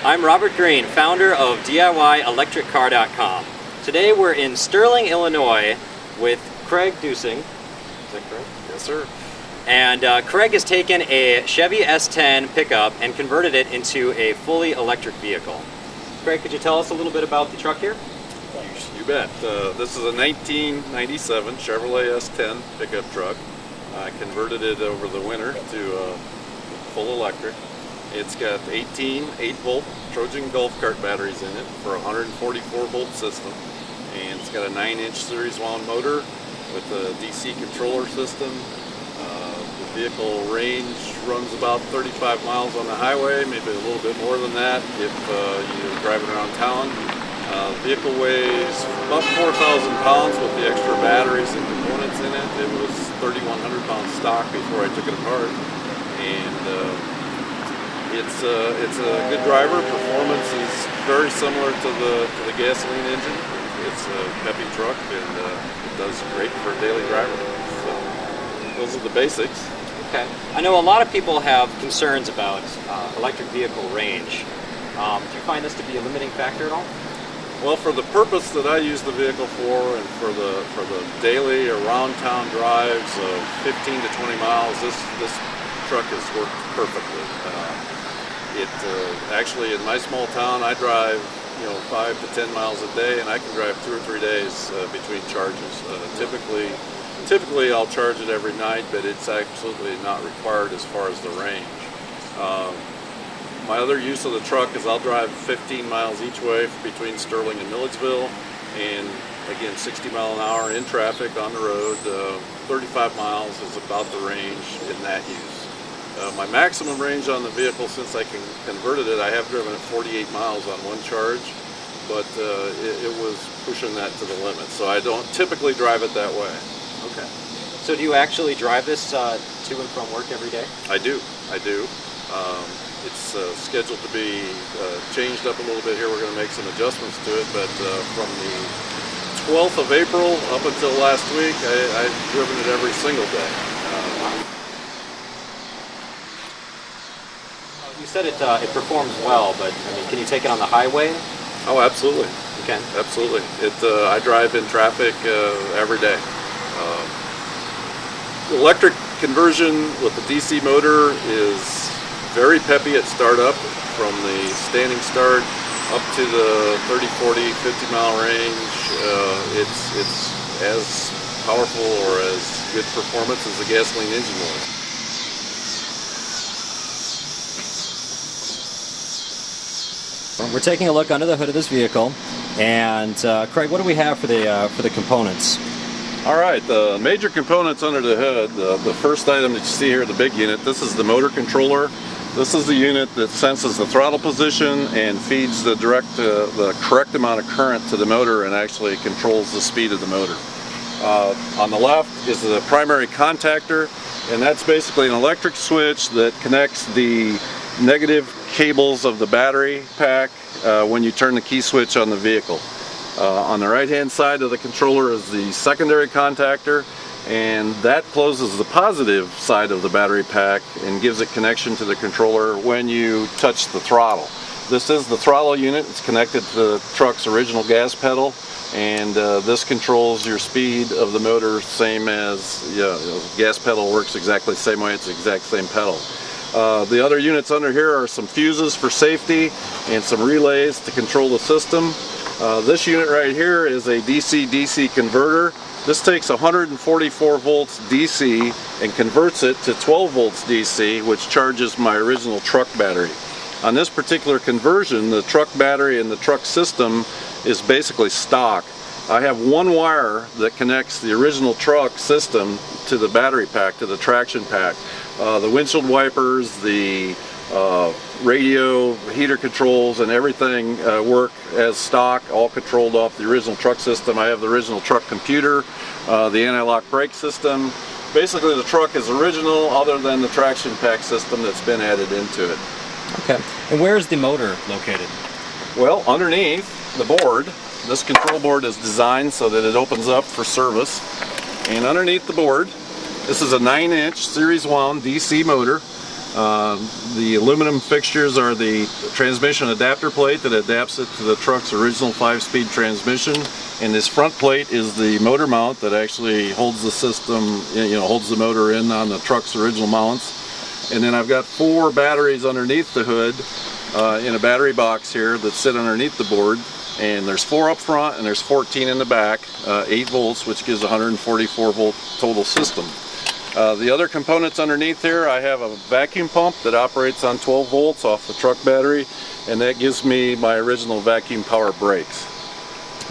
I'm Robert Green, founder of diyelectriccar.com. Today we're in Sterling, Illinois with Craig Dusing. Is that correct? Yes, sir. And Craig has taken a Chevy S-10 pickup and converted it into a fully electric vehicle. Craig, could you tell us a little bit about the truck here? You bet. This is a 1997 Chevrolet S-10 pickup truck. I converted it over the winter to full electric. It's got 18 8-volt Trojan golf cart batteries in it for a 144-volt system. And it's got a 9-inch series wound motor with a DC controller system. The vehicle range runs about 35 miles on the highway, maybe a little bit more than that if you're driving around town. The vehicle weighs about 4,000 pounds with the extra batteries and components in it. It was 3,100 pounds stock before I took it apart. And it's a good driver. Performance is very similar to the gasoline engine. It's a peppy truck, and it does great for a daily driver. So those are the basics. Okay. I know a lot of people have concerns about electric vehicle range. Do you find this to be a limiting factor at all? Well, for the purpose that I use the vehicle for, and for the daily around town drives of 15 to 20 miles, this truck has worked perfectly. Actually, in my small town, I drive 5 to 10 miles a day, and I can drive 2 or 3 days between charges. Typically I'll charge it every night, but it's absolutely not required as far as the range. My other use of the truck is I'll drive 15 miles each way between Sterling and Milledgeville, and again 60 mile an hour in traffic on the road. 35 miles is about the range in that use. My maximum range on the vehicle, since I converted it, I have driven it 48 miles on one charge, but it was pushing that to the limit, so I don't typically drive it that way. Okay. So do you actually drive this to and from work every day? I do. It's scheduled to be changed up a little bit here. We're going to make some adjustments to it, but from the 12th of April up until last week, I've driven it every single day. You said it performs well, but I mean, can you take it on the highway? Oh, absolutely. You can? Absolutely. I drive in traffic every day. Electric conversion with the DC motor is very peppy at startup, from the standing start up to the 30, 40, 50 mile range. It's as powerful or as good performance as the gasoline engine was. We're taking a look under the hood of this vehicle, and Craig, what do we have for the components? All right, the major components under the hood, the first item that you see here, the big unit, this is the motor controller. This is the unit that senses the throttle position and feeds the correct amount of current to the motor and actually controls the speed of the motor. On the left is the primary contactor, and that's basically an electric switch that connects the negative cables of the battery pack when you turn the key switch on the vehicle. On the right hand side of the controller is the secondary contactor, and that closes the positive side of the battery pack and gives it connection to the controller when you touch the throttle. This is the throttle unit. It's connected to the truck's original gas pedal, and this controls your speed of the motor, same as the gas pedal works exactly the same way. It's the exact same pedal. The other units under here are some fuses for safety and some relays to control the system. This unit right here is a DC-DC converter. This takes 144 volts DC and converts it to 12 volts DC, which charges my original truck battery. On this particular conversion, the truck battery and the truck system is basically stock. I have one wire that connects the original truck system to the battery pack, to the traction pack. The windshield wipers, the radio, heater controls, and everything work as stock, all controlled off the original truck system. I have the original truck computer, the anti-lock brake system. Basically the truck is original, other than the traction pack system that's been added into it. Okay. And where is the motor located? Well, underneath the board, this control board is designed so that it opens up for service. And underneath the board, this is a 9-inch series wound DC motor. The aluminum fixtures are the transmission adapter plate that adapts it to the truck's original 5-speed transmission, and this front plate is the motor mount that actually holds the system, holds the motor in on the truck's original mounts. And then I've got 4 batteries underneath the hood in a battery box here that sit underneath the board, and there's 4 up front and there's 14 in the back, 8 volts, which gives a 144 volt total system. The other components underneath here, I have a vacuum pump that operates on 12 volts off the truck battery, and that gives me my original vacuum power brakes.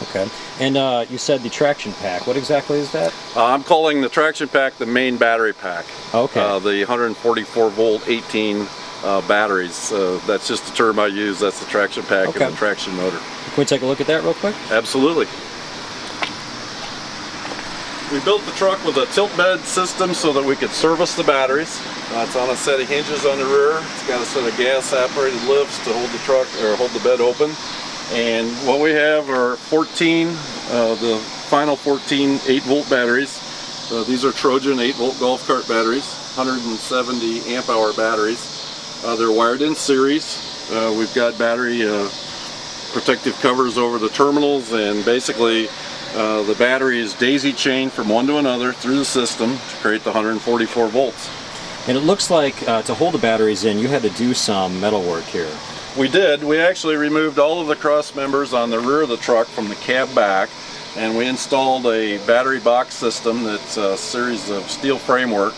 Okay. And you said the traction pack. What exactly is that? I'm calling the traction pack the main battery pack. Okay. The 144 volt 18 batteries. That's just the term I use. That's the traction pack and the traction motor. Can we take a look at that real quick? Absolutely. We built the truck with a tilt bed system so that we could service the batteries. It's on a set of hinges on the rear. It's got a set of gas operated lifts to hold the truck or hold the bed open. And what we have are 14, the final 14 8-volt batteries. These are Trojan 8-volt golf cart batteries, 170 amp hour batteries. They're wired in series. We've got battery protective covers over the terminals, and basically the battery is daisy chained from one to another through the system to create the 144 volts. And it looks like to hold the batteries in, you had to do some metal work here. We did. We actually removed all of the cross members on the rear of the truck from the cab back, and we installed a battery box system that's a series of steel framework,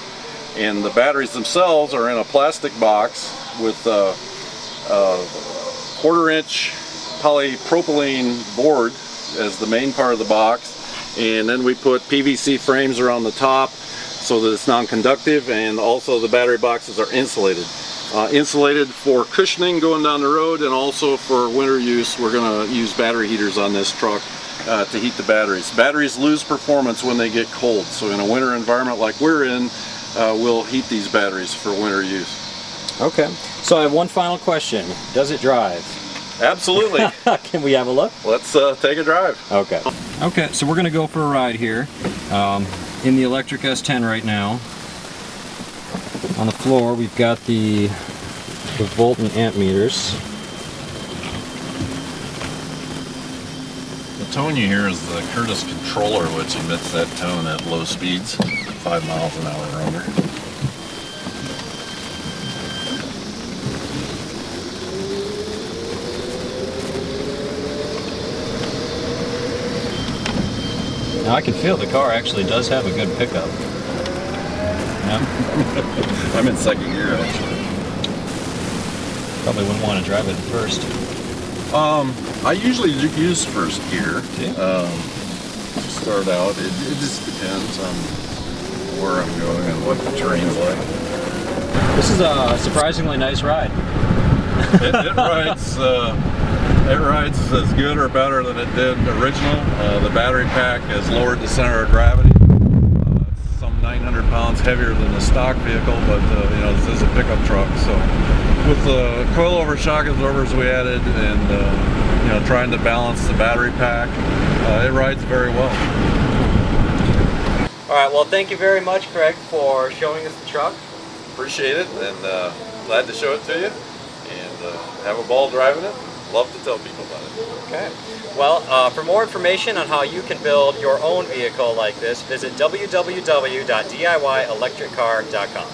and the batteries themselves are in a plastic box with a 1/4-inch polypropylene board as the main part of the box, and then we put PVC frames around the top so that it's non-conductive, and also the battery boxes are insulated. Insulated for cushioning going down the road, and also for winter use. We're going to use battery heaters on this truck to heat the batteries. Batteries lose performance when they get cold, so in a winter environment like we're in, we'll heat these batteries for winter use. Okay, so I have one final question. Does it drive? Absolutely. Can we have a look? Let's take a drive. Okay. Okay, so we're going to go for a ride here in the electric S-10 right now. On the floor we've got the volt and amp meters. The tone you hear is the Curtis controller, which emits that tone at low speeds, 5 miles an hour or under. Now I can feel the car actually does have a good pickup. Yeah. I'm in second gear actually. Probably wouldn't want to drive it at first. I usually use first gear Yeah. to start out. It just depends on where I'm going and what the terrain's like. This is a surprisingly nice ride. It rides as good or better than it did original. The battery pack has lowered the center of gravity. It's some 900 pounds heavier than the stock vehicle, but this is a pickup truck. So with the coilover shock absorbers we added, and trying to balance the battery pack, it rides very well. All right, well, thank you very much, Craig, for showing us the truck. Appreciate it, and glad to show it to you, and have a ball driving it. Love to tell people about it. Okay. Well, for more information on how you can build your own vehicle like this, visit www.diyelectriccar.com.